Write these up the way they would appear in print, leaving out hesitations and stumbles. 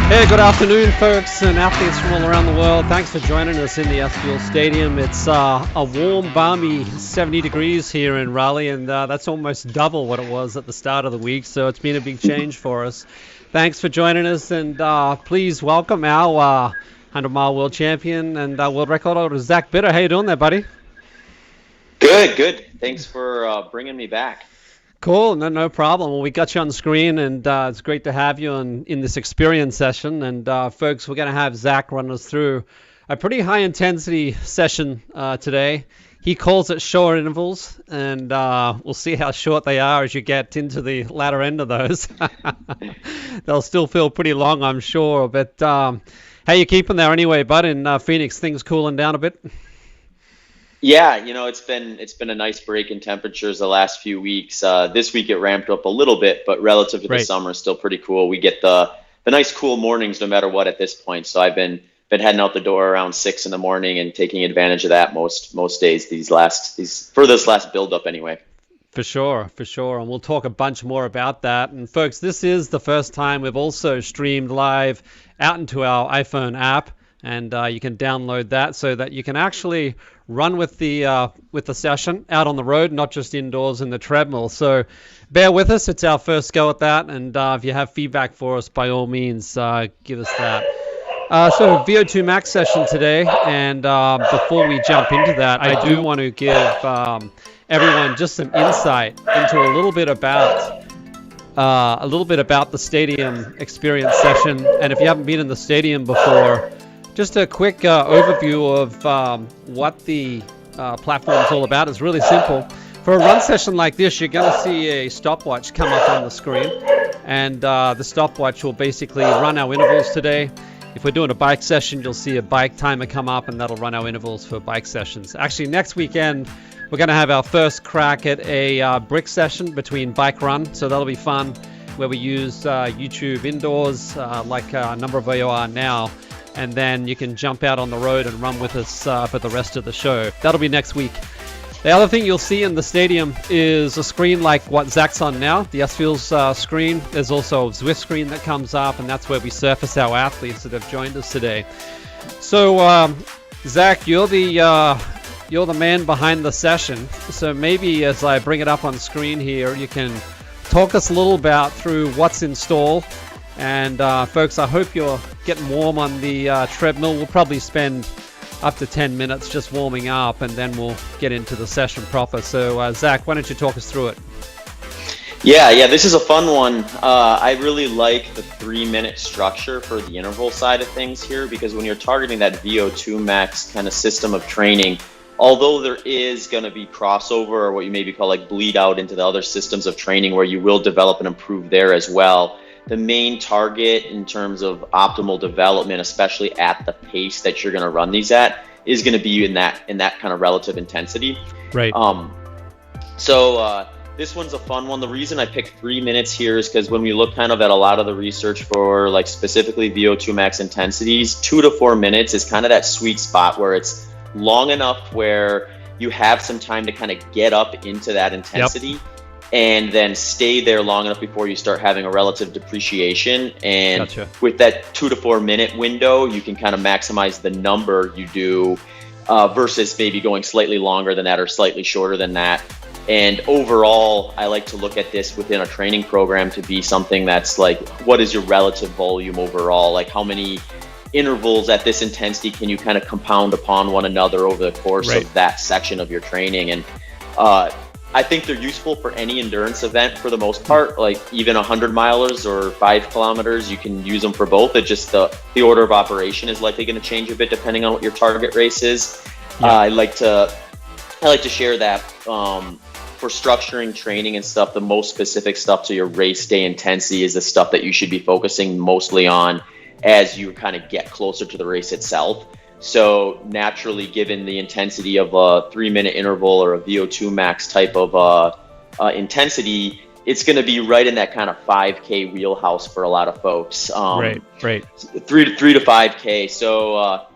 Hey, good afternoon, folks and athletes from all around the world. Thanks for joining us in the SFuels STADIUM. It's a warm, balmy 70 degrees here in Raleigh, and that's almost double what it was at the start of the week, so it's been a big change for us. Thanks for joining us, and please welcome our 100-mile world champion and world record holder, Zach Bitter. How you doing there, buddy? Good. Thanks for bringing me back. Cool, no problem. Well, we got you on the screen, and it's great to have you in this experience session. And folks, we're going to have Zach run us through a pretty high-intensity session today. He calls it short intervals, and we'll see how short they are as you get into the latter end of those. They'll still feel pretty long, I'm sure. But how you keeping there anyway, bud? In Phoenix, things cooling down a bit? Yeah, it's been a nice break in temperatures the last few weeks. This week it ramped up a little bit, but relative to the summer, it's still pretty cool. We get the nice cool mornings no matter what at this point. So I've been heading out the door around 6 in the morning and taking advantage of that most days for this last build up anyway. For sure. And we'll talk a bunch more about that. And folks, this is the first time we've also streamed live out into our iPhone app. And you can download that so that you can actually run with the session out on the road, not just indoors in the treadmill. So bear with us. It's our first go at that. And if you have feedback for us, by all means, give us that. So V02max session today. And before we jump into that, I do want to give everyone just some insight into a little bit about the stadium experience session. And if you haven't been in the stadium before, just a quick overview of what the platform is all about. It's really simple. For a run session like this, you're going to see a stopwatch come up on the screen, and the stopwatch will basically run our intervals today. If we're doing a bike session, you'll see a bike timer come up, and that'll run our intervals for bike sessions. Actually, next weekend, we're going to have our first crack at a brick session between bike run, so that'll be fun, where we use YouTube indoors like a number of you are now. And then you can jump out on the road and run with us for the rest of the show. That'll be next week. The other thing you'll see in the stadium is a screen like what Zach's on now, the SFuels screen. There's also a Zwift screen that comes up, and that's where we surface our athletes that have joined us today. So, Zach, you're the man behind the session. So maybe as I bring it up on screen here, you can talk us a little about through what's in store. And folks, I hope you're getting warm on the treadmill. We'll probably spend up to 10 minutes just warming up, and then we'll get into the session proper. So Zach, why don't you talk us through it? Yeah, this is a fun one. I really like the 3-minute structure for the interval side of things here, because when you're targeting that V02max kind of system of training, although there is going to be crossover, or what you maybe call like bleed out into the other systems of training where you will develop and improve there as well, the main target in terms of optimal development, especially at the pace that you're going to run these at, is going to be in that kind of relative intensity. Right. So this one's a fun one. The reason I picked 3 minutes here is because when we look kind of at a lot of the research for like specifically VO2max intensities, 2 to 4 minutes is kind of that sweet spot where it's long enough where you have some time to kind of get up into that intensity. Yep. And then stay there long enough before you start having a relative depreciation. And gotcha. With that 2 to 4 minute window, you can kind of maximize the number you do versus maybe going slightly longer than that or slightly shorter than that. And overall, I like to look at this within a training program to be something that's like, what is your relative volume overall? Like how many intervals at this intensity can you kind of compound upon one another over the course of that section of your training? And I think they're useful for any endurance event for the most part, like even 100 milers or 5 kilometers, you can use them for both. It just the order of operation is likely going to change a bit depending on what your target race is. Yeah. I like to share that for structuring training and stuff, the most specific stuff to your race day intensity is the stuff that you should be focusing mostly on as you kind of get closer to the race itself. So naturally, given the intensity of a 3-minute interval or a VO2max type of intensity, it's going to be right in that kind of 5K wheelhouse for a lot of folks. Right. 3 to 5K. So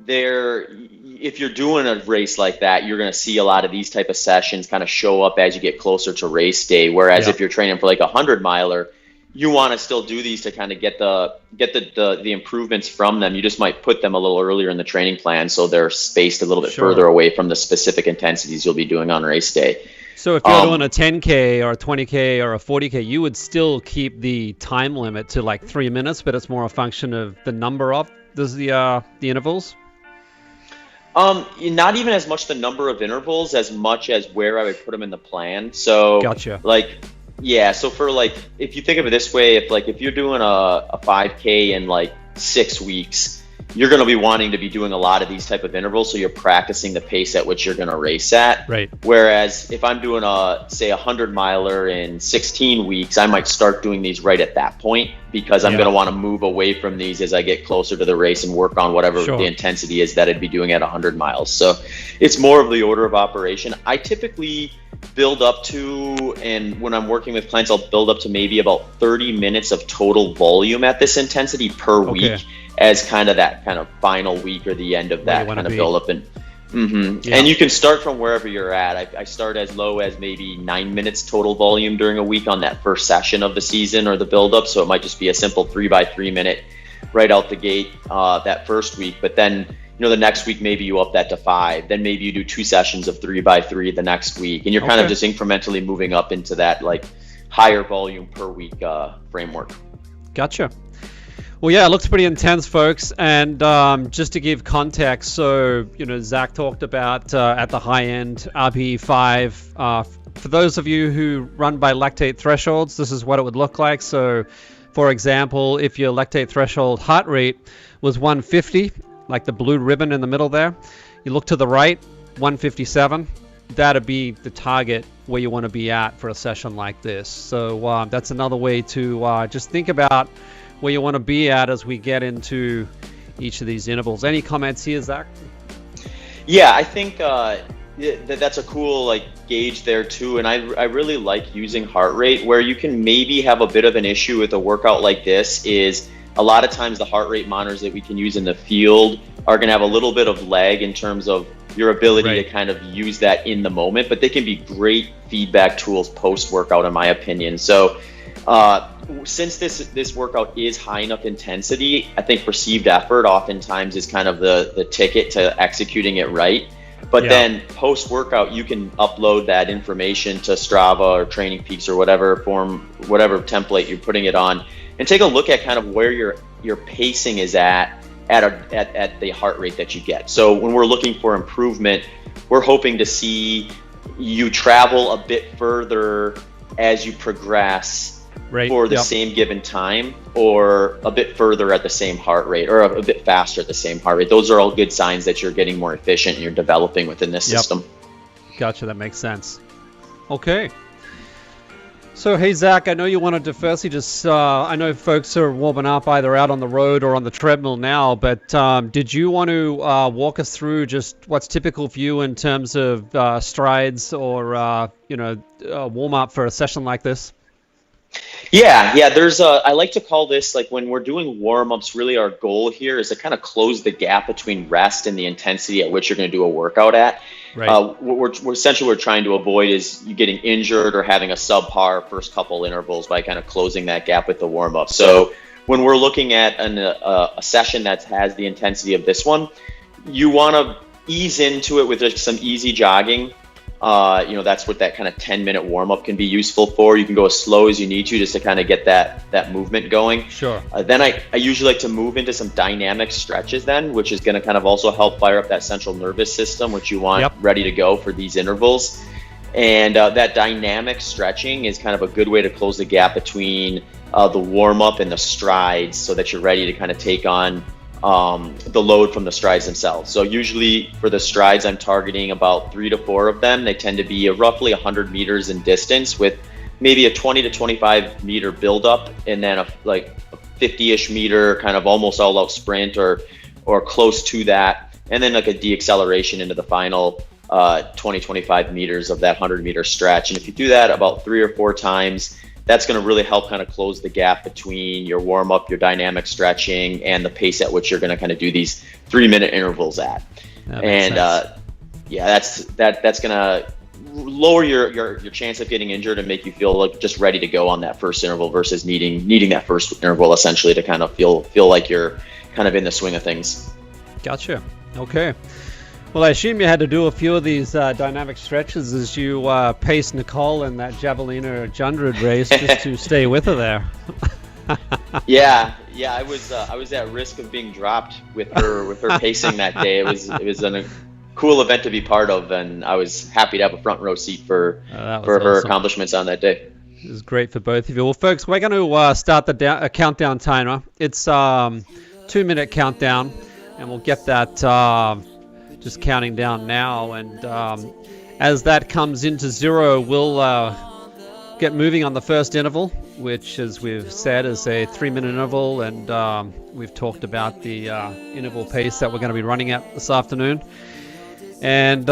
if you're doing a race like that, you're going to see a lot of these type of sessions kind of show up as you get closer to race day. Whereas if you're training for like a 100 miler, you want to still do these to kind of get the improvements from them. You just might put them a little earlier in the training plan so they're spaced a little bit further away from the specific intensities you'll be doing on race day. So if you're doing a 10K or a 20K or a 40K, you would still keep the time limit to like 3 minutes, but it's more a function of the number of the intervals? Not even as much the number of intervals as much as where I would put them in the plan. So gotcha. So for if you think of it this way, if you're doing a 5K in 6 weeks, you're going to be wanting to be doing a lot of these type of intervals, so you're practicing the pace at which you're going to race at. Right. Whereas if I'm doing a 100 miler in 16 weeks, I might start doing these right at that point, because I'm going to want to move away from these as I get closer to the race and work on whatever the intensity is that I'd be doing at 100 miles. So it's more of the order of operation. I typically build up to, and when I'm working with clients, I'll build up to maybe about 30 minutes of total volume at this intensity per week, as kind of that kind of final week or the end of that kind of build up. And and you can start from wherever you're at. I start as low as maybe 9 minutes total volume during a week on that first session of the season or the build up. So it might just be a simple 3x3 minute right out the gate that first week. But then, the next week, maybe you up that to 5. Then maybe you do 2 sessions of 3x3 the next week. And you're kind of just incrementally moving up into that higher volume per week framework. Gotcha. Well, yeah, it looks pretty intense, folks. And just to give context, so, Zach talked about at the high end, RPE 5. For those of you who run by lactate thresholds, this is what it would look like. So, for example, if your lactate threshold heart rate was 150, like the blue ribbon in the middle there, you look to the right, 157. That'd be the target where you want to be at for a session like this. So that's another way to just think about where you want to be at as we get into each of these intervals. Any comments here, Zach? Yeah, I think that's a cool gauge there too. And I really like using heart rate. Where you can maybe have a bit of an issue with a workout like this is a lot of times the heart rate monitors that we can use in the field are going to have a little bit of lag in terms of your ability to kind of use that in the moment, but they can be great feedback tools post-workout, in my opinion. So since this workout is high enough intensity, I think perceived effort oftentimes is kind of the ticket to executing it right. But then post-workout, you can upload that information to Strava or Training Peaks or whatever template you're putting it on, and take a look at kind of where your pacing is at the heart rate that you get. So when we're looking for improvement, we're hoping to see you travel a bit further as you progress for the same given time, or a bit further at the same heart rate, or a bit faster at the same heart rate. Those are all good signs that you're getting more efficient and you're developing within this system. Gotcha, that makes sense. Okay. So, hey, Zach, I know you wanted to firstly just, I know folks are warming up either out on the road or on the treadmill now, but did you want to walk us through just what's typical for you in terms of strides or, warm up for a session like this? Yeah. There's I like to call this, when we're doing warm-ups, really our goal here is to kind of close the gap between rest and the intensity at which you're going to do a workout at. Right. What we're trying to avoid is you getting injured or having a subpar first couple intervals by kind of closing that gap with the warm-up. So when we're looking at a session that has the intensity of this one, you want to ease into it with just some easy jogging. That's what that kind of 10-minute warm-up can be useful for. You can go as slow as you need to just to kind of get that movement going. Sure. Then I usually like to move into some dynamic stretches then, which is going to kind of also help fire up that central nervous system, which you want ready to go for these intervals. And that dynamic stretching is kind of a good way to close the gap between the warm-up and the strides, so that you're ready to kind of take on the load from the strides themselves. So usually for the strides, I'm targeting about 3 to 4 of them. They tend to be roughly 100 meters in distance, with maybe a 20 to 25 meter buildup, and then a 50-ish meter kind of almost all out sprint or close to that, and then a deacceleration into the final 20-25 meters of that 100-meter stretch. And if you do that about 3 or 4 times, that's going to really help kind of close the gap between your warm up, your dynamic stretching, and the pace at which you're going to kind of do these 3-minute intervals at. And that's going to lower your chance of getting injured and make you feel like just ready to go on that first interval versus needing that first interval essentially to kind of feel like you're kind of in the swing of things. Gotcha. Okay. Well, I assume you had to do a few of these dynamic stretches as you paced Nicole in that Javelina 100 race just to stay with her there. Yeah, I was at risk of being dropped with her pacing that day. It was a cool event to be part of, and I was happy to have a front row seat for her awesome. accomplishments on that day. It was great for both of you. Well, folks, we're going to start the countdown timer. It's 2-minute countdown, and we'll get that just counting down now. And as that comes into 0, we'll get moving on the first interval, which, as we've said, is a 3-minute interval. And we've talked about the interval pace that we're going to be running at this afternoon. And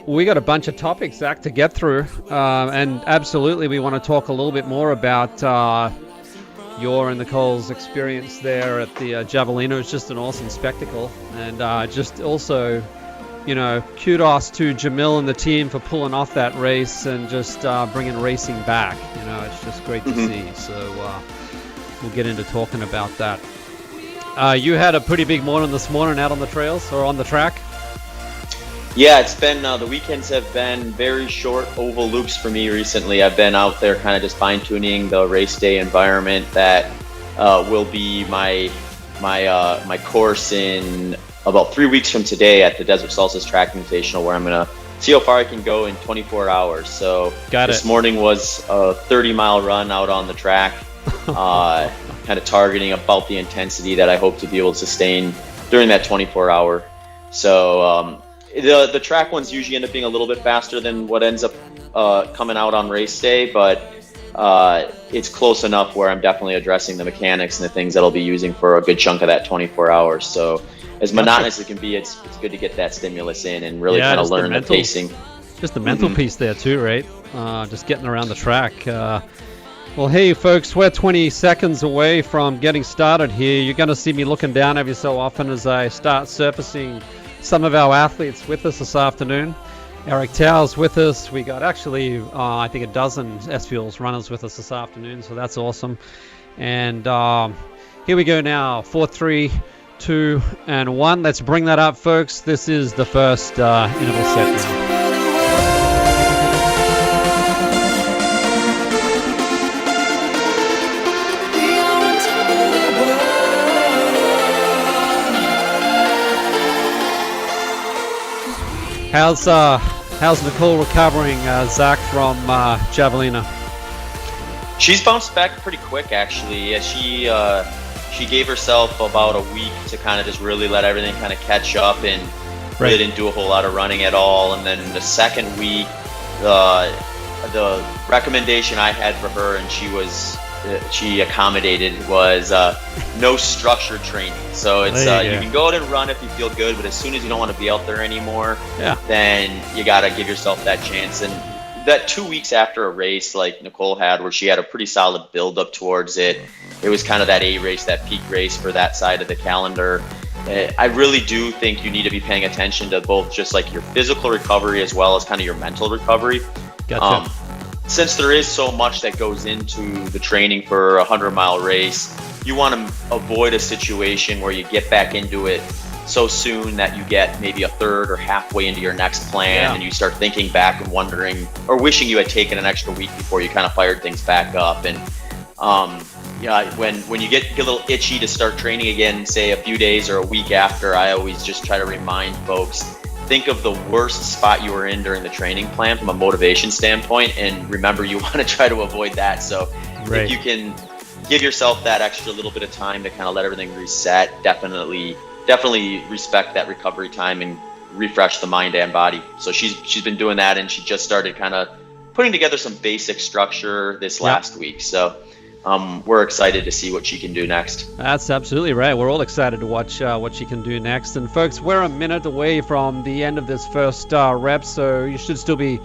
we got a bunch of topics, Zach, to get through. And absolutely, we want to talk a little bit more about your and Nicole's experience there at the Javelina. It's just an awesome spectacle. And just also, kudos to Jamil and the team for pulling off that race and just bringing racing back. It's just great to see. So we'll get into talking about that. You had a pretty big morning this morning out on the trails or on the track? Yeah, it's been the weekends have been very short oval loops for me recently. I've been out there kind of just fine-tuning the race day environment that will be my course in about 3 weeks from today at the Desert Soltice Track Invitational, where I'm gonna see how far I can go in 24 hours. So this morning was a 30-mile run out on the track, kind of targeting about the intensity that I hope to be able to sustain during that 24-hour. So the track ones usually end up being a little bit faster than what ends up coming out on race day, but it's close enough where I'm definitely addressing the mechanics and the things that I'll be using for a good chunk of that 24 hours. So as monotonous as it can be, it's good to get that stimulus in and really kind of learn the pacing. Just the mental piece there too, right? Just getting around the track. Well, hey, folks, we're 20 seconds away from getting started here. You're going to see me looking down every so often as I start surfacing some of our athletes with us this afternoon. Eric Tau's with us. We got actually, I think, a dozen SFuels runners with us this afternoon, so that's awesome. And here we go now. 4, 3, 2, and 1. Let's bring that up, folks. This is the first interval set now. How's Nicole recovering, Zach, from Javelina? She's bounced back pretty quick, actually. She gave herself about a week to kind of just really let everything kind of catch up, and really didn't do a whole lot of running at all. And then the second week, the recommendation I had for her, and she accommodated, was no structured training. So it's you can go out and run if you feel good, but as soon as you don't want to be out there anymore, then you got to give yourself that chance. And that 2 weeks after a race like Nicole had, where she had a pretty solid build up towards it, it was kind of that A race, that peak race for that side of the calendar. I really do think you need to be paying attention to both just like your physical recovery as well as kind of your mental recovery. Gotcha. Since there is so much that goes into the training for a 100-mile race, you want to avoid a situation where you get back into it so soon that you get maybe a third or halfway into your next plan, and you start thinking back and wondering or wishing you had taken an extra week before you kind of fired things back up. And when you get a little itchy to start training again, say a few days or a week after, I always just try to remind folks, think of the worst spot you were in during the training plan from a motivation standpoint, and remember you want to try to avoid that. So if you can give yourself that extra little bit of time to kind of let everything reset, definitely respect that recovery time and refresh the mind and body. So she's been doing that, and she just started kind of putting together some basic structure this last week. So we're excited to see what she can do next. That's absolutely right. We're all excited to watch what she can do next. And folks, we're a minute away from the end of this first rep, so you should still be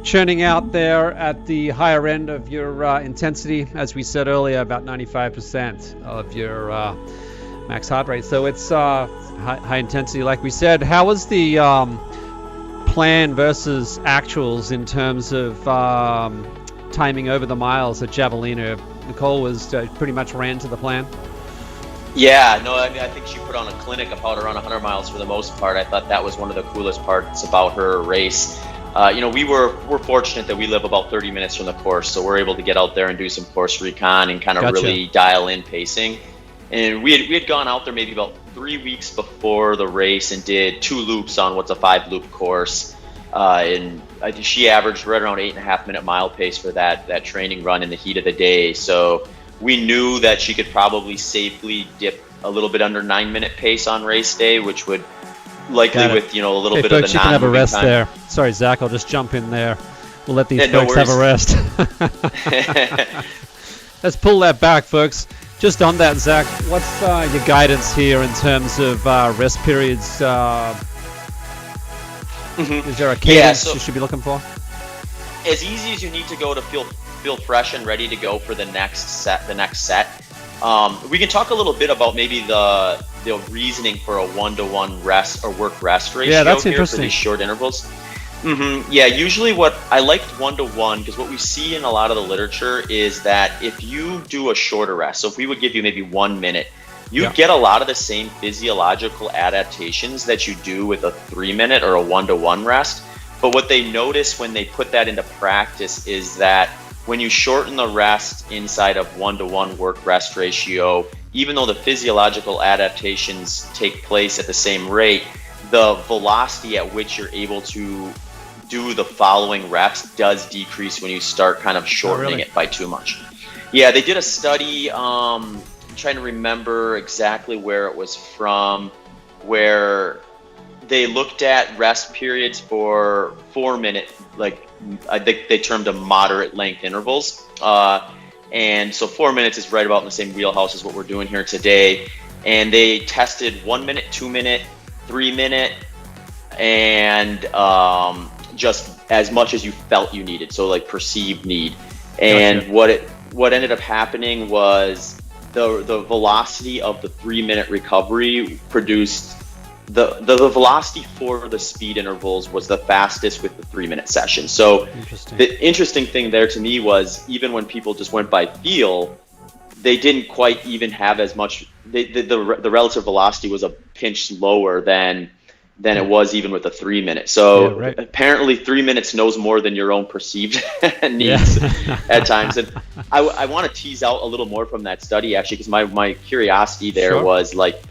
churning out there at the higher end of your intensity. As we said earlier, about 95% of your max heart rate. So it's high intensity, like we said. How was the plan versus actuals in terms of timing over the miles at Javelina? Nicole was pretty much ran to the plan. Yeah, no, I mean, I think she put on a clinic about around 100 miles for the most part. I thought that was one of the coolest parts about her race. We're fortunate that we live about 30 minutes from the course, so we're able to get out there and do some course recon and kind of really dial in pacing. And we had gone out there maybe about 3 weeks before the race and did 2 loops on what's a 5-loop course. And I think she averaged right around 8.5-minute mile pace for that training run in the heat of the day. So we knew that she could probably safely dip a little bit under 9-minute pace on race day, which would likely with a little bit folks, of the you can have a rest time. there. Sorry, Zach, I'll just jump in there. We'll let these folks have a rest. Let's pull that back, folks. Just on that, Zach, what's your guidance here in terms of rest periods? Is there a cadence you should be looking for? As easy as you need to go to feel fresh and ready to go for the next set. We can talk a little bit about maybe the reasoning for a 1-to-1 rest or work rest ratio. Yeah, that's here interesting. For these short intervals. Yeah, usually what I liked 1-to-1, because what we see in a lot of the literature is that if you do a shorter rest, so if we would give you maybe 1 minute, you get a lot of the same physiological adaptations that you do with a 3-minute or a 1-to-1 rest. But what they notice when they put that into practice is that when you shorten the rest inside of 1-to-1 work rest ratio, even though the physiological adaptations take place at the same rate, the velocity at which you're able to do the following reps does decrease when you start kind of shortening it by too much. Yeah, they did a study, I'm trying to remember exactly where it was from, where they looked at rest periods for 4-minute, like I think they termed them moderate length intervals. And so 4 minutes is right about in the same wheelhouse as what we're doing here today. And they tested 1 minute, 2 minute, 3 minute, and just as much as you felt you needed. So like perceived need. And what ended up happening was the velocity of the 3-minute recovery produced the velocity for the speed intervals was the fastest with the 3-minute session. So the interesting thing there to me was even when people just went by feel, they didn't quite even have as much. The relative velocity was a pinch lower than it was even with a 3-minute. So apparently 3 minutes knows more than your own perceived needs at times. And I want to tease out a little more from that study actually, because my curiosity there was like,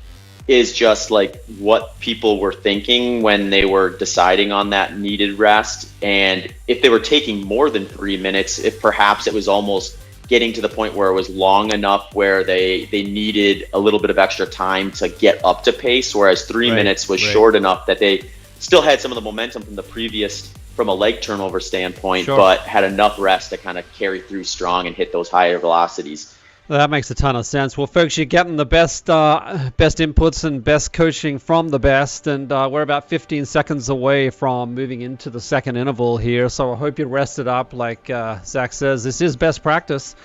is just like what people were thinking when they were deciding on that needed rest. And if they were taking more than 3 minutes, if perhaps it was almost getting to the point where it was long enough where they needed a little bit of extra time to get up to pace, whereas 3 minutes was short enough that they still had some of the momentum from the previous, from a leg turnover standpoint, but had enough rest to kind of carry through strong and hit those higher velocities. Well, that makes a ton of sense. Well, folks, you're getting the best inputs and best coaching from the best, and we're about 15 seconds away from moving into the second interval here, so I hope you rested up. Like Zach says, this is best practice,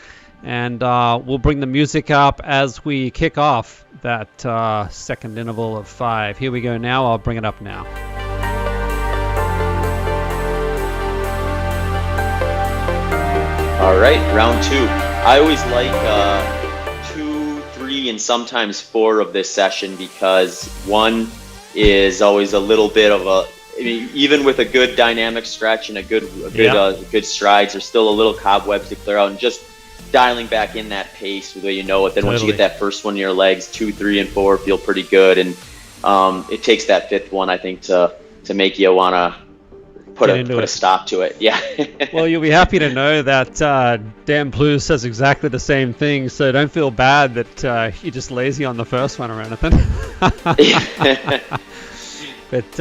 and we'll bring the music up as we kick off that second interval of 5. Here we go now. I'll bring it up now. All right, round 2. I always like 2, 3, and sometimes 4 of this session because 1 is always a little bit of a. I mean, even with a good dynamic stretch and a good strides, there's still a little cobwebs to clear out, and just dialing back in that pace the way you know it. Then once you get that first one in your legs, 2, 3, and 4 feel pretty good, and it takes that 5th one I think to make you want to put a stop to it. Yeah. Well, you'll be happy to know that Dan Plus says exactly the same thing, so don't feel bad that you're just lazy on the first one or anything. But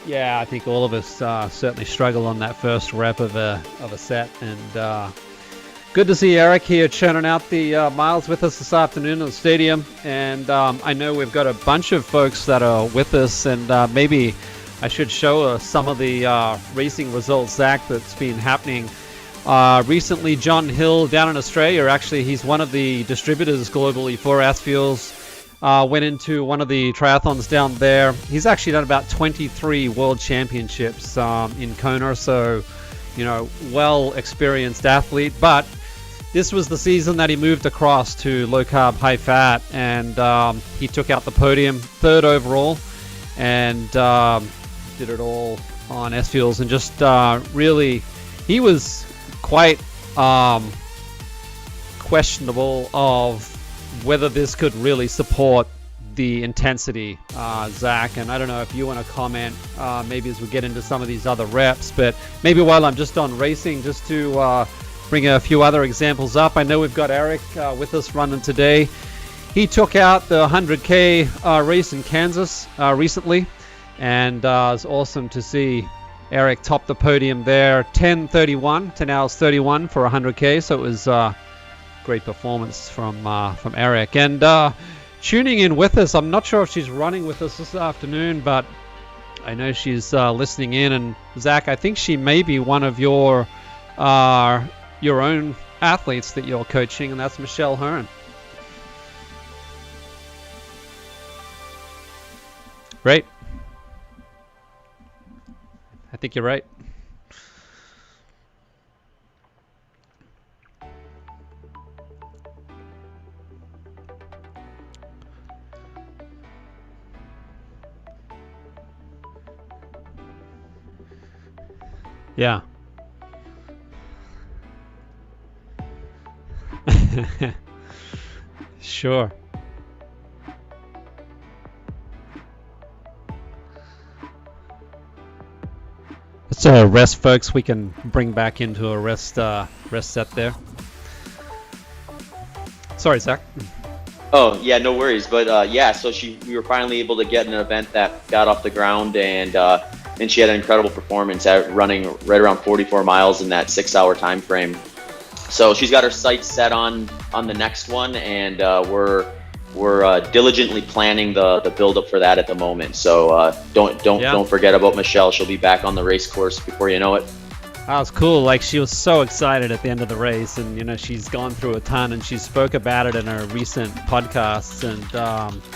yeah, I think all of us certainly struggle on that first rep of a set, and good to see Eric here churning out the miles with us this afternoon at the stadium. And I know we've got a bunch of folks that are with us, and maybe I should show some of the racing results, Zach, that's been happening recently. John Hill down in Australia, actually, he's one of the distributors globally for SFuels. went into one of the triathlons down there. He's actually done about 23 world championships in Kona, so, you know, well experienced athlete. But this was the season that he moved across to low carb, high fat, and he took out the podium, 3rd overall, and did it all on SFuels, and just really, he was quite questionable of whether this could really support the intensity, Zach. And I don't know if you want to comment maybe as we get into some of these other reps, but maybe while I'm just on racing, just to bring a few other examples up. I know we've got Eric with us running today. He took out the 100K race in Kansas recently, and it's awesome to see Eric top the podium there. 10 hours 31 for 100K, so it was great performance from Eric. And tuning in with us, I'm not sure if she's running with us this afternoon, but I know she's listening in. And Zach, I think she may be one of your own athletes that you're coaching, and that's Michelle Hearn. Right. I think you're right. Yeah. Sure. It's a rest, folks. We can bring back into a rest set there. Sorry, Zach. Oh yeah, no worries. But yeah, so we were finally able to get an event that got off the ground, and she had an incredible performance at running right around 44 miles in that 6-hour time frame. So she's got her sights set on the next one, and we're diligently planning the build up for that at the moment. So don't forget about Michelle. She'll be back on the race course before you know it. That was cool. Like, she was so excited at the end of the race, and you know, she's gone through a ton, and she spoke about it in her recent podcasts, and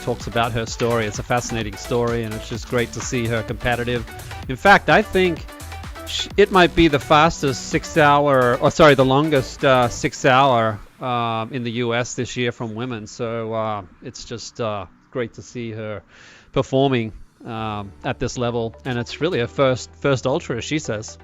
talks about her story. It's a fascinating story, and it's just great to see her competitive. In fact, I think it might be the fastest the longest 6 hour in the US this year from women. So it's just great to see her performing at this level, and it's really her first ultra, as she says.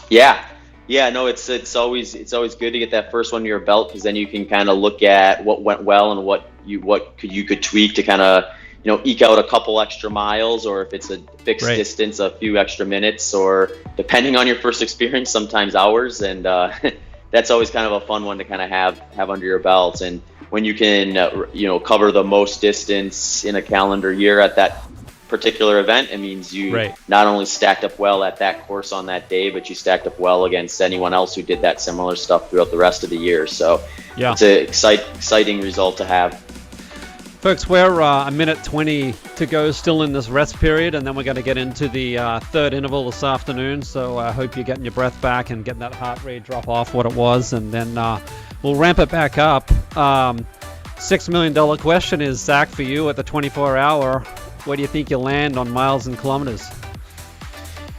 Yeah, no, it's always good to get that first one to your belt, because then you can kind of look at what went well and what you could tweak to kind of, you know, eke out a couple extra miles, or if it's a fixed distance, a few extra minutes, or depending on your first experience, sometimes hours. And that's always kind of a fun one to kind of have under your belt. And when you can cover the most distance in a calendar year at that particular event, it means you not only stacked up well at that course on that day, but you stacked up well against anyone else who did that similar stuff throughout the rest of the year. So it's an exciting result to have. Folks, we're a minute 20 to go still in this rest period, and then we're going to get into the third interval this afternoon. So I hope you're getting your breath back and getting that heart rate drop off what it was, and then we'll ramp it back up. $6 million question is, Zach, for you at the 24-hour. Where do you think you'll land on miles and kilometers?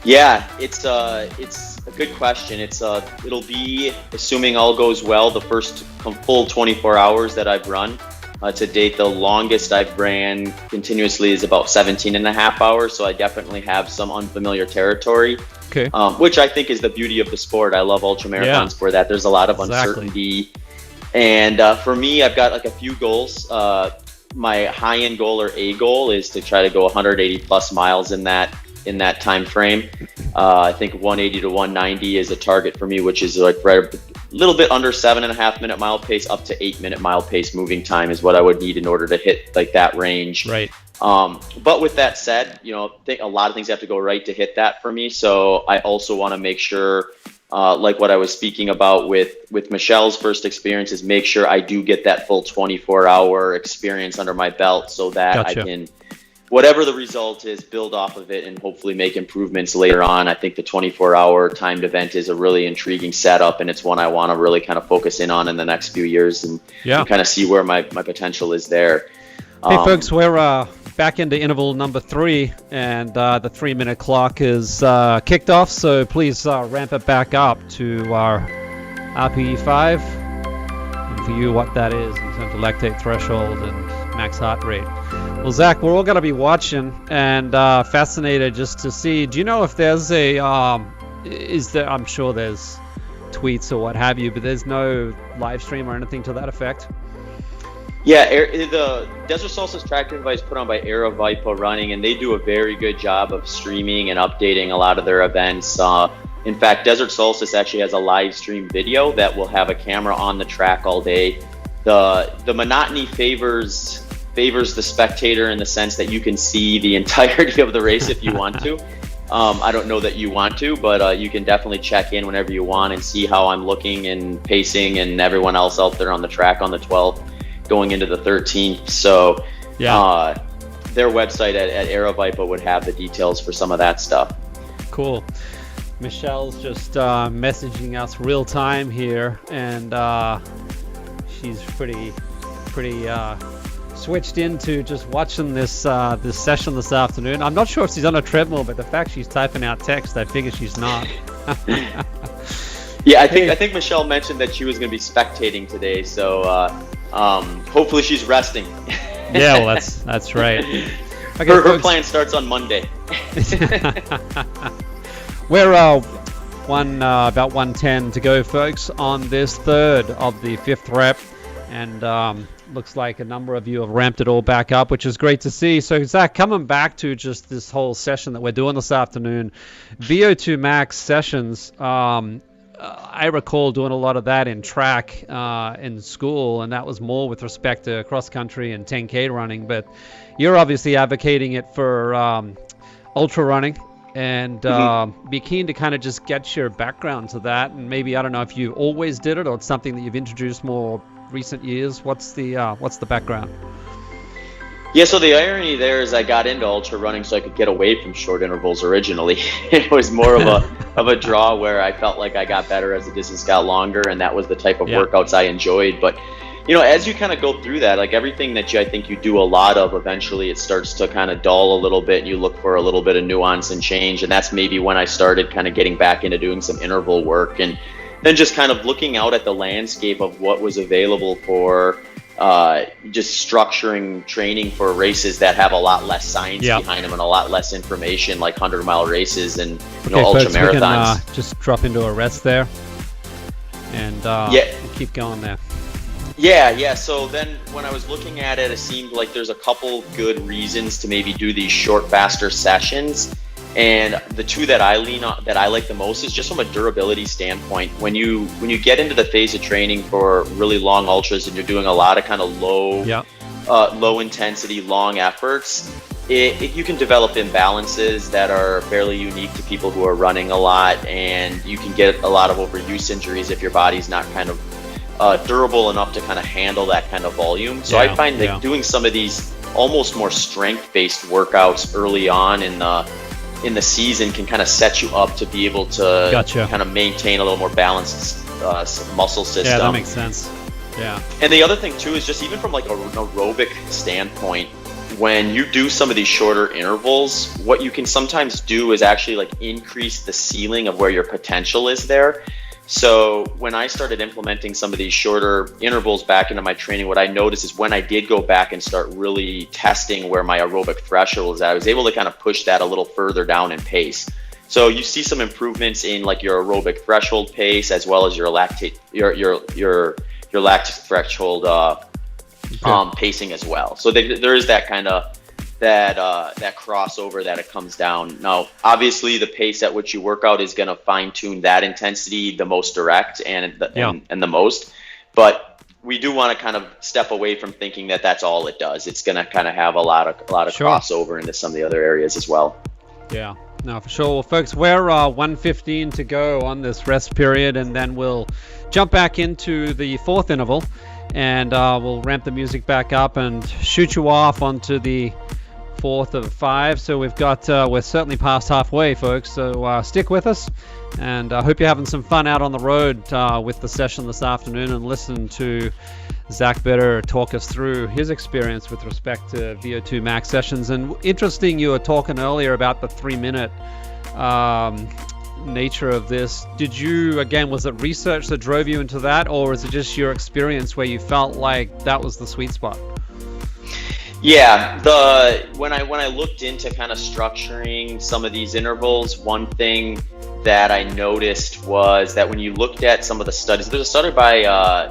Yeah, it's a good question. It'll be, assuming all goes well, the first full 24 hours that I've run. To date, the longest I've ran continuously is about 17 and a half hours, so I definitely have some unfamiliar territory, which I think is the beauty of the sport. I love ultramarathons for that. There's a lot of uncertainty. And for me, I've got like a few goals. My high-end goal, or A goal, is to try to go 180 plus miles in that time frame. I think 180 to 190 is a target for me, which is like right a little bit under 7.5 minute mile pace, up to 8 minute mile pace moving time is what I would need in order to hit like that range. Right. But with that said, you know, a lot of things have to go right to hit that for me. So I also want to make sure, like what I was speaking about with Michelle's first experience, is make sure I do get that full 24-hour experience under my belt, so that I can, whatever the result is, build off of it and hopefully make improvements later on. I think the 24-hour timed event is a really intriguing setup, and it's one I want to really kind of focus in on in the next few years and kind of see where my potential is there. Hey folks, we're back into interval number 3, and the 3-minute clock is kicked off, so please ramp it back up to our RPE 5, and for you what that is in terms of lactate threshold and max heart rate. Well, Zach, we're all going to be watching and fascinated just to see, do you know if there's a, I'm sure there's tweets or what have you, but there's no live stream or anything to that effect? Yeah, the Desert Solstice tracking device put on by Aerovipa Running, and they do a very good job of streaming and updating a lot of their events. In fact, Desert Solstice actually has a live stream video that will have a camera on the track all day. The monotony favors the spectator in the sense that you can see the entirety of the race if you want to. I don't know that you want to, but you can definitely check in whenever you want and see how I'm looking and pacing and everyone else out there on the track on the 12th. Going into the 13th, so their website at Aerovipa would have the details for some of that stuff. Cool. Michelle's just messaging us real time here, and she's pretty switched into just watching this session this afternoon. I'm not sure if she's on a treadmill, but the fact she's typing out text, I figure she's not. Yeah, I think Michelle mentioned that she was going to be spectating today, so. Hopefully she's resting. Yeah, well, that's right. Okay, her plan starts on Monday. We're about 1:10 to go, folks, on this third of the 5th rep, and looks like a number of you have ramped it all back up, which is great to see. So, Zach, coming back to just this whole session that we're doing this afternoon, V02max sessions. I recall doing a lot of that in track in school, and that was more with respect to cross country and 10K running, but you're obviously advocating it for ultra running, and be keen to kind of just get your background to that, and maybe, I don't know if you always did it or it's something that you've introduced more recent years. What's the background? Yeah, so the irony there is I got into ultra running so I could get away from short intervals originally. It was more of a draw where I felt like I got better as the distance got longer, and that was the type of workouts I enjoyed. But, as you kind of go through that, like everything that I think you do a lot of, eventually it starts to kind of dull a little bit, and you look for a little bit of nuance and change. And that's maybe when I started kind of getting back into doing some interval work, and then just kind of looking out at the landscape of what was available for just structuring training for races that have a lot less science behind them and a lot less information, like 100-mile races and ultra folks, marathons. We can just drop into a rest there and keep going there. Yeah. So then when I was looking at it, it seemed like there's a couple good reasons to maybe do these short, faster sessions. And the two that I lean on, that I like the most, is just from a durability standpoint. When you get into the phase of training for really long ultras and you're doing a lot of kind of low intensity, long efforts, you can develop imbalances that are fairly unique to people who are running a lot, and you can get a lot of overuse injuries if your body's not kind of durable enough to kind of handle that kind of volume. So I find that doing some of these almost more strength-based workouts early on in the season can kind of set you up to be able to kind of maintain a little more balanced muscle system. Yeah, that makes sense. Yeah. And the other thing too is just even from like an aerobic standpoint, when you do some of these shorter intervals, what you can sometimes do is actually like increase the ceiling of where your potential is there. So when I started implementing some of these shorter intervals back into my training, what I noticed is when I did go back and start really testing where my aerobic threshold is at, I was able to kind of push that a little further down in pace. So you see some improvements in like your aerobic threshold pace, as well as your lactate, your lactic threshold pacing as well. So there is that kind of that crossover that it comes down. Now, obviously, the pace at which you work out is going to fine tune that intensity the most direct and the most. But we do want to kind of step away from thinking that that's all it does. It's going to kind of have a lot of crossover into some of the other areas as well. Yeah, no, for sure. Well, folks, we're 1:15 to go on this rest period, and then we'll jump back into the 4th interval, and we'll ramp the music back up and shoot you off onto the 4th of 5. So we've got we're certainly past halfway, folks, so stick with us, and I hope you're having some fun out on the road with the session this afternoon, and listen to Zach better talk us through his experience with respect to VO2 max sessions. And interesting, you were talking earlier about the 3-minute nature of this. Did you, again, was it research that drove you into that, or is it just your experience where you felt like that was the sweet spot? Yeah, when I looked into kind of structuring some of these intervals, one thing that I noticed was that when you looked at some of the studies, there's a study by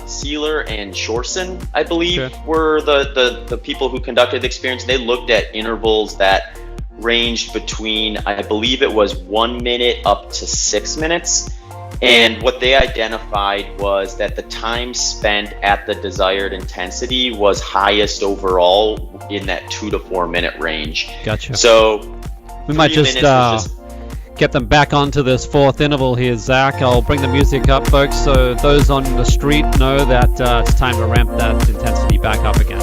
Seeler and Shorson, I believe, were the people who conducted the experience. They looked at intervals that ranged between, I believe it was 1 minute up to 6 minutes. And what they identified was that the time spent at the desired intensity was highest overall in that 2 to 4 minute range. Gotcha. So we might just get them back onto this fourth interval here, Zach. I'll bring the music up, folks, so those on the street know that it's time to ramp that intensity back up again.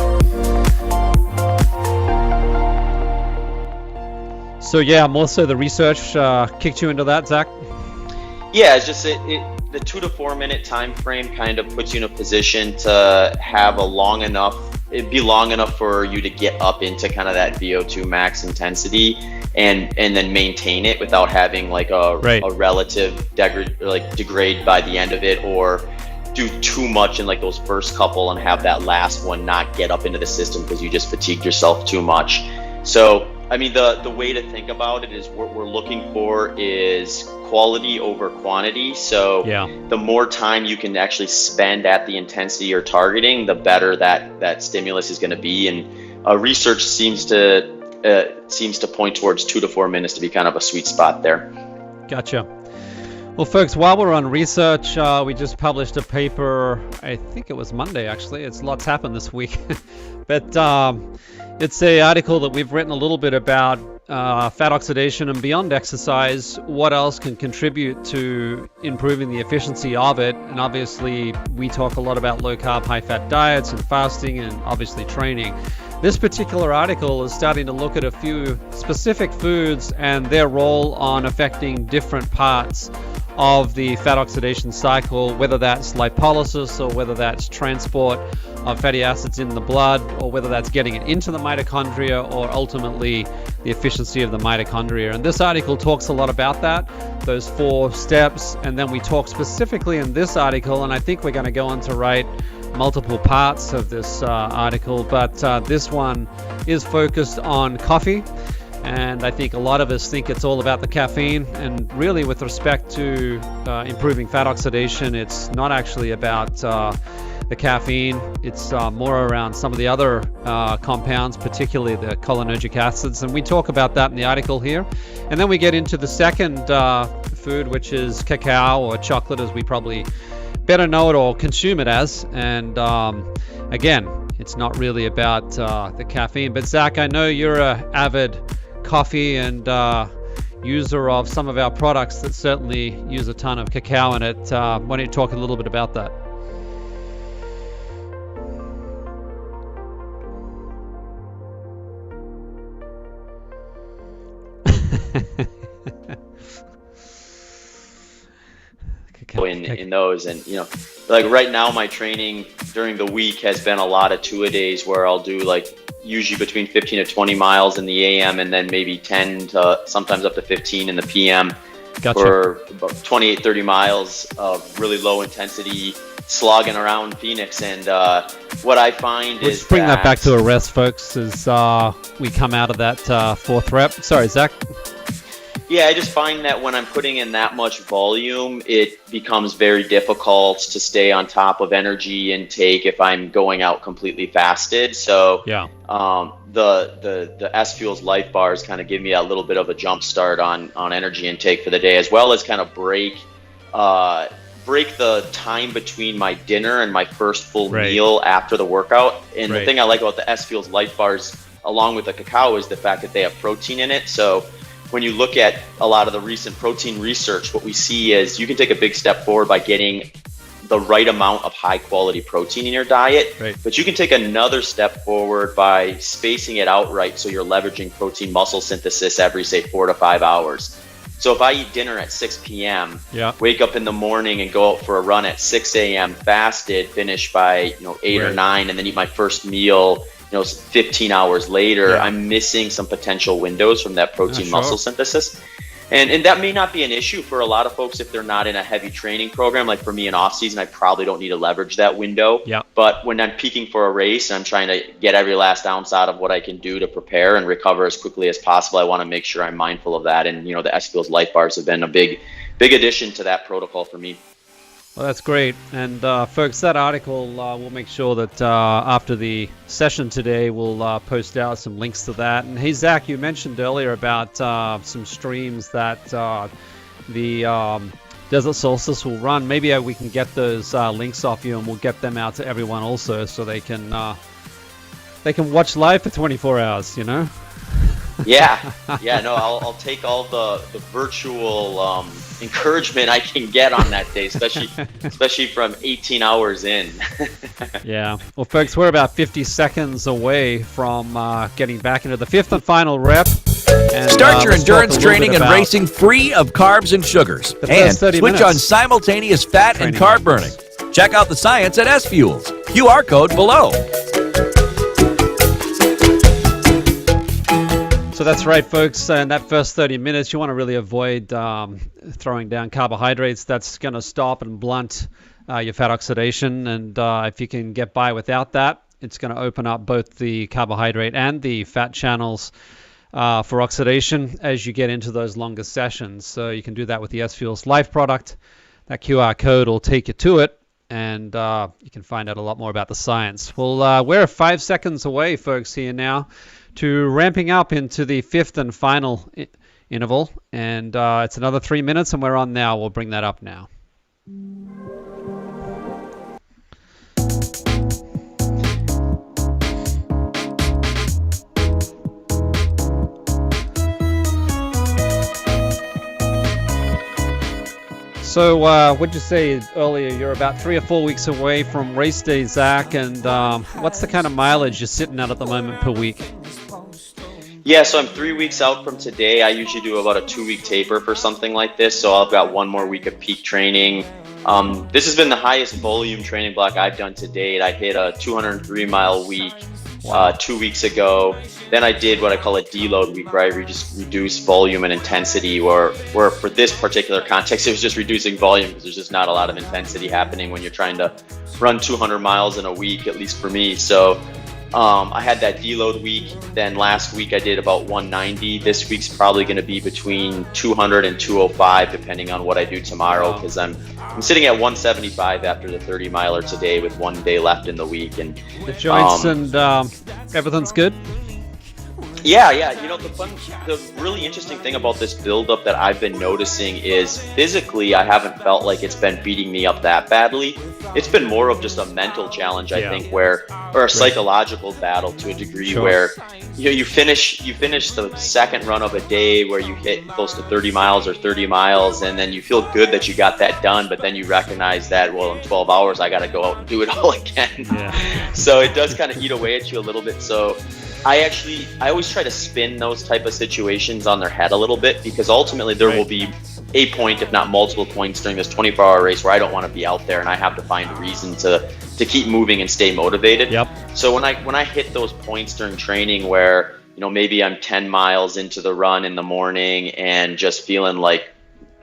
So yeah, more so the research kicked you into that, Zach? Yeah, it's just the 2 to 4 minute time frame kind of puts you in a position to have it'd be long enough for you to get up into kind of that VO2 max intensity and then maintain it without having like a relative degrade by the end of it, or do too much in like those first couple and have that last one not get up into the system because you just fatigued yourself too much. So I mean, the way to think about it is what we're looking for is quality over quantity. So the more time you can actually spend at the intensity you're targeting, the better that stimulus is going to be. And research seems to point towards 2 to 4 minutes to be kind of a sweet spot there. Gotcha. Well, folks, while we're on research, we just published a paper, I think it was Monday, actually. It's lots happened this week. But it's an article that we've written a little bit about fat oxidation and beyond exercise, what else can contribute to improving the efficiency of it. And obviously, we talk a lot about low-carb, high-fat diets and fasting and obviously training. This particular article is starting to look at a few specific foods and their role on affecting different parts of the fat oxidation cycle, whether that's lipolysis or whether that's transport of fatty acids in the blood, or whether that's getting it into the mitochondria, or ultimately the efficiency of the mitochondria. And this article talks a lot about that, those 4 steps. And then we talk specifically in this article, and I think we're going to go on to write multiple parts of this article, but this one is focused on coffee. And I think a lot of us think it's all about the caffeine, and really with respect to improving fat oxidation, it's not actually about the caffeine. It's more around some of the other compounds, particularly the cholinergic acids, and we talk about that in the article here. And then we get into the second food, which is cacao, or chocolate as we probably better know it or consume it as. And again, it's not really about the caffeine. But Zach, I know you're an avid coffee and user of some of our products that certainly use a ton of cacao in it. Why don't you talk a little bit about that? in those, and like right now my training during the week has been a lot of 2-a-days where I'll do like usually between 15 to 20 miles in the AM, and then maybe 10 to sometimes up to 15 in the PM. Gotcha. For about 28-30 miles of really low intensity slogging around Phoenix. And what I find is bring that back to a rest, folks, as we come out of that 4th rep. Sorry, Zach. Yeah, I just find that when I'm putting in that much volume, it becomes very difficult to stay on top of energy intake if I'm going out completely fasted. So the SFuels Life Bars kind of give me a little bit of a jump start on energy intake for the day, as well as kind of break the time between my dinner and my first full meal after the workout. And the thing I like about the SFuels Life Bars, along with the cacao, is the fact that they have protein in it. So when you look at a lot of the recent protein research, what we see is you can take a big step forward by getting the right amount of high quality protein in your diet, but you can take another step forward by spacing it out right, so you're leveraging protein muscle synthesis every, say, 4 to 5 hours. So if I eat dinner at 6 p.m., Yeah. wake up in the morning and go out for a run at 6 a.m., fasted, finish by 8 or 9, and then eat my first meal 15 hours later, Yeah. I'm missing some potential windows from that protein Sure. muscle synthesis. And that may not be an issue for a lot of folks if they're not in a heavy training program. Like for me in off season, I probably don't need to leverage that window. Yeah. But when I'm peaking for a race and I'm trying to get every last ounce out of what I can do to prepare and recover as quickly as possible, I want to make sure I'm mindful of that. And the SFuels Life Bars have been a big addition to that protocol for me. Well, that's great. And folks, that article, we'll make sure that after the session today, we'll post out some links to that. And hey, Zach, you mentioned earlier about some streams that the Desert Solstice will run. Maybe we can get those links off you, and we'll get them out to everyone also, so they can watch live for 24 hours. Yeah. No, I'll take all the virtual encouragement I can get on that day, especially from 18 hours in. Yeah. Well, folks, we're about 50 seconds away from getting back into the fifth and final rep. And, start your endurance training and racing free of carbs and sugars. And switch on simultaneous fat and carb burning. Check out the science at SFuels. QR code below. So that's right, folks. In that first 30 minutes, you want to really avoid throwing down carbohydrates. That's going to stop and blunt your fat oxidation. And if you can get by without that, it's going to open up both the carbohydrate and the fat channels for oxidation as you get into those longer sessions. So you can do that with the SFuels Life product. That QR code will take you to it, and you can find out a lot more about the science. Well, we're 5 seconds away, folks, here now, to ramping up into the fifth and final interval, and it's another 3 minutes, and we're on now. We'll bring that up now. So what'd you say earlier? You're about 3 or 4 weeks away from race day, Zach, and what's the kind of mileage you're sitting at the moment per week? Yeah, so I'm 3 weeks out from today. I usually do about a 2-week taper for something like this, so I've got 1 more week of peak training. This has been the highest volume training block I've done to date. I hit a 203-mile week 2 weeks ago. Then I did what I call a deload week, where I just reduced volume and intensity, where for this particular context, it was just reducing volume because there's just not a lot of intensity happening when you're trying to run 200 miles in a week, at least for me. So I had that deload week. Then last week I did about 190. This week's probably going to be between 200 and 205, depending on what I do tomorrow, because I'm sitting at 175 after the 30 miler today with 1 day left in the week. And the joints and everything's good? Yeah. The really interesting thing about this buildup that I've been noticing is physically, I haven't felt like it's been beating me up that badly. It's been more of just a mental challenge, I think, or a psychological battle to a degree, where you finish the second run of a day where you hit close to 30 miles or 30 miles, and then you feel good that you got that done, but then you recognize that, well, in 12 hours, I got to go out and do it all again. Yeah. So it does kind of eat away at you a little bit. So I always try to spin those type of situations on their head a little bit, because ultimately there will be a point, if not multiple points, during this 24-hour race where I don't want to be out there, and I have to find a reason to keep moving and stay motivated. Yep. So when I hit those points during training where, maybe I'm 10 miles into the run in the morning and just feeling like,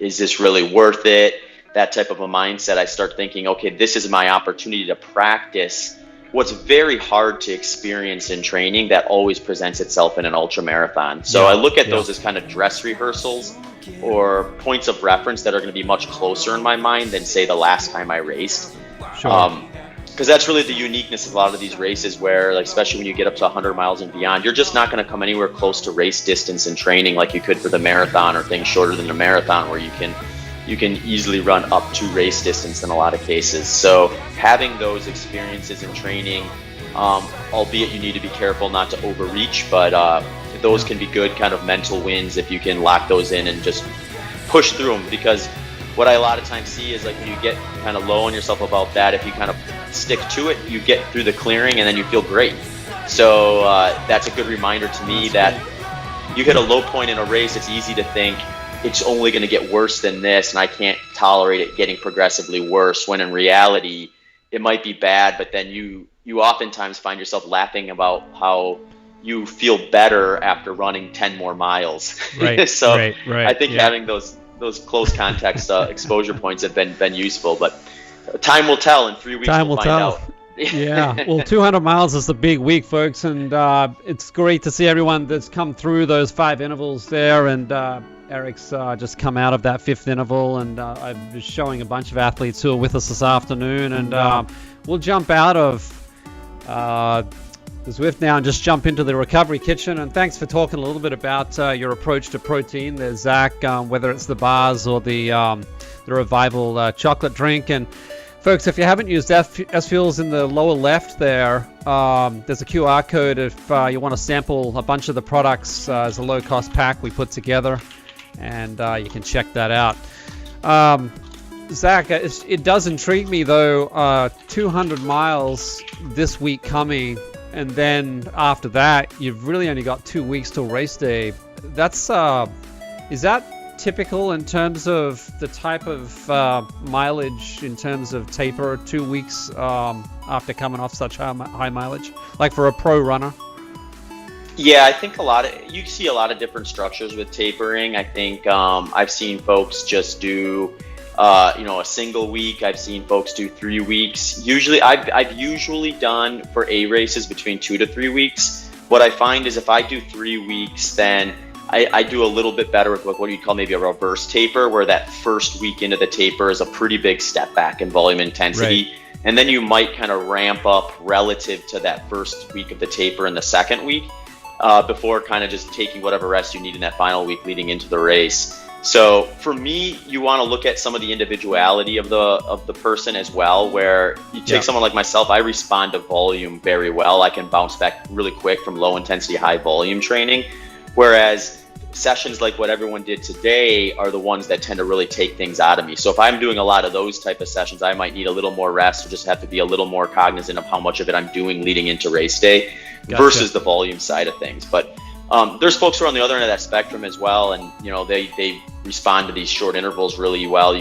is this really worth it? That type of a mindset, I start thinking, okay, this is my opportunity to practice what's very hard to experience in training that always presents itself in an ultra marathon. So I look at those as kind of dress rehearsals or points of reference that are going to be much closer in my mind than, say, the last time I raced. Sure. Because that's really the uniqueness of a lot of these races, where, like, especially when you get up to 100 miles and beyond, you're just not going to come anywhere close to race distance in training like you could for the marathon, or things shorter than the marathon where you can easily run up to race distance in a lot of cases. So having those experiences in training, albeit you need to be careful not to overreach, but those can be good kind of mental wins if you can lock those in and just push through them. Because what I a lot of times see is, like, when you get kind of low on yourself about that, if you kind of stick to it, you get through the clearing and then you feel great. So that's a good reminder to me that you hit a low point in a race, it's easy to think, it's only going to get worse than this and I can't tolerate it getting progressively worse, when in reality it might be bad, but then you oftentimes find yourself laughing about how you feel better after running 10 more miles. Right. So right. I think having those close context exposure points have been useful, but time will tell. In 3 weeks we'll find out. Yeah, well, 200 miles is the big week, folks, and it's great to see everyone that's come through those 5 intervals there, and Eric's just come out of that 5th interval, and I was showing a bunch of athletes who are with us this afternoon, and we'll jump out of the Zwift now and just jump into the recovery kitchen. And thanks for talking a little bit about your approach to protein. There's Zach, whether it's the bars or the Revival chocolate drink. And folks, if you haven't used SFuels, in the lower left there, there's a QR code if you want to sample a bunch of the products. It's a low-cost pack we put together, and you can check that out. Zach, it does intrigue me, though, 200 miles this week coming, and then after that, you've really only got 2 weeks till race day. That's is that typical in terms of the type of mileage in terms of taper, 2 weeks after coming off such high mileage, like for a pro runner? Yeah, I think you see a lot of different structures with tapering. I think I've seen folks just do a single week. I've seen folks do 3 weeks. Usually, I've usually done for A races between 2 to 3 weeks. What I find is if I do 3 weeks, then I do a little bit better with what you'd call maybe a reverse taper, where that first week into the taper is a pretty big step back in volume intensity. Right. And then you might kind of ramp up relative to that first week of the taper in the second week, before kind of just taking whatever rest you need in that final week leading into the race. So for me, you want to look at some of the individuality of the person as well, where you take someone like myself, I respond to volume very well. I can bounce back really quick from low intensity, high volume training. Whereas sessions like what everyone did today are the ones that tend to really take things out of me. So if I'm doing a lot of those type of sessions, I might need a little more rest, or just have to be a little more cognizant of how much of it I'm doing leading into race day. Gotcha. Versus the volume side of things. But there's folks who are on the other end of that spectrum as well, and they respond to these short intervals really well.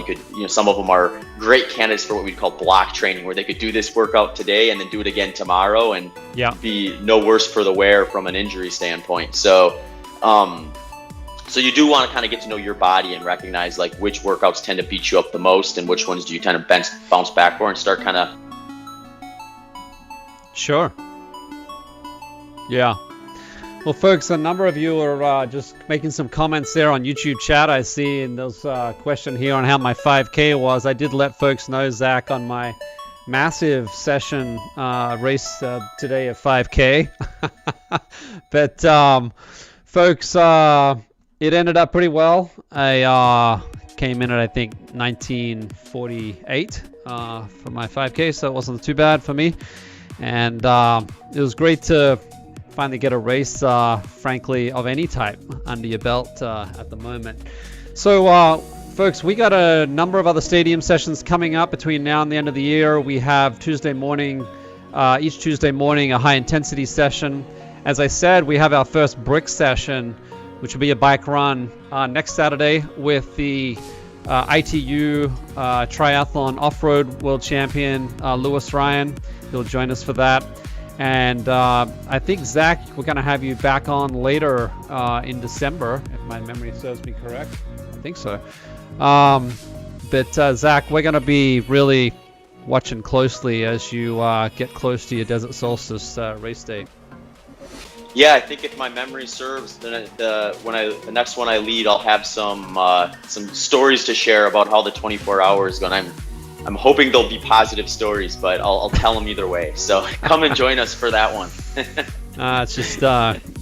Some of them are great candidates for what we'd call block training, where they could do this workout today and then do it again tomorrow and be no worse for the wear from an injury standpoint. So you do want to kind of get to know your body and recognize like which workouts tend to beat you up the most and which ones do you kind of bounce back for, and start kind of. Sure. Yeah. Well, folks, a number of you are just making some comments there on YouTube chat. I see, and there's a question here on how my 5K was. I did let folks know, Zach, on my massive session race today at 5K. But, folks, it ended up pretty well. I came in at, I think, 1948 for my 5K, so it wasn't too bad for me. And it was great to finally get a race, frankly, of any type under your belt at the moment. So, folks, we got a number of other stadium sessions coming up between now and the end of the year. We have each Tuesday morning, a high-intensity session. As I said, we have our first brick session, which will be a bike run next Saturday with the ITU Triathlon Off-Road World Champion, Lewis Ryan. He'll join us for that. And I think, Zach, we're going to have you back on later in December, if my memory serves me correct. I think so. But Zach, we're going to be really watching closely as you get close to your Desert Solstice race date. Yeah, I think if my memory serves, the next one I lead, I'll have some stories to share about how the 24 hours going. I'm hoping they'll be positive stories, but I'll tell them either way. So come and join us for that one. It's just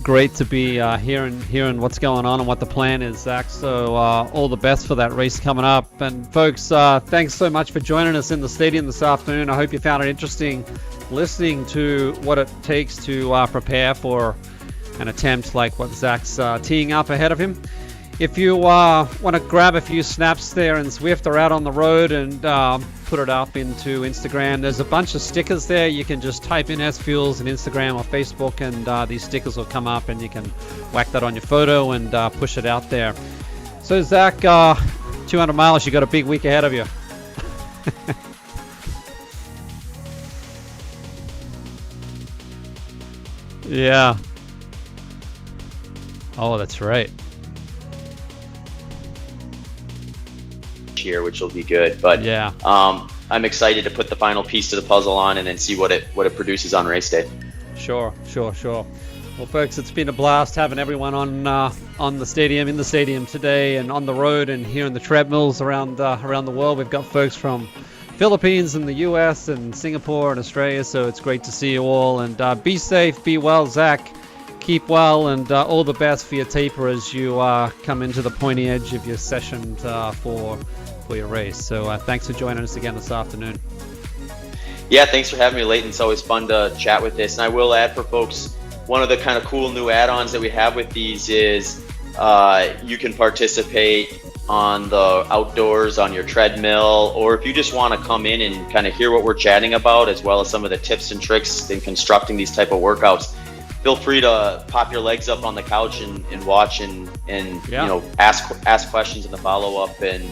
great to be hearing what's going on and what the plan is, Zach. So all the best for that race coming up. And folks, thanks so much for joining us in the stadium this afternoon. I hope you found it interesting listening to what it takes to prepare for an attempt like what Zach's teeing up ahead of him. If you want to grab a few snaps there in Zwift or out on the road and put it up into Instagram, there's a bunch of stickers there. You can just type in SFuels in Instagram or Facebook, and these stickers will come up, and you can whack that on your photo and push it out there. So Zach, 200 miles, you got a big week ahead of you. Yeah. Oh, that's right. Here, which will be good. But yeah, I'm excited to put the final piece to the puzzle on and then see what it produces on race day. Sure. Well, folks, it's been a blast having everyone on the stadium, in the stadium today, and on the road and here in the treadmills around the world. We've got folks from Philippines and the US and Singapore and Australia, so it's great to see you all. And be safe, be well, Zach. Keep well, and all the best for your taper as you come into the pointy edge of your session for your race. So thanks for joining us again this afternoon. Yeah, thanks for having me, Leighton. It's always fun to chat with this. And I will add for folks, one of the kind of cool new add-ons that we have with these is you can participate on the outdoors on your treadmill, or if you just want to come in and kind of hear what we're chatting about, as well as some of the tips and tricks in constructing these type of workouts, feel free to pop your legs up on the couch and watch and yeah, you know, ask questions in the follow-up, and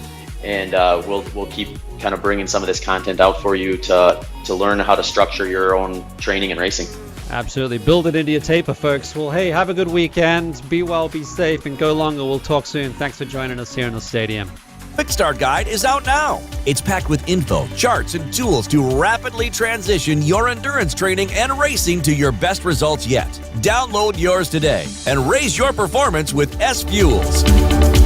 we'll keep kind of bringing some of this content out for you to learn how to structure your own training and racing. Absolutely. Build it into your taper, folks. Well, hey, have a good weekend. Be well, be safe, and go longer. We'll talk soon. Thanks for joining us here in the stadium. Quick Start Guide is out now. It's packed with info, charts, and tools to rapidly transition your endurance training and racing to your best results yet. Download yours today and raise your performance with SFuels.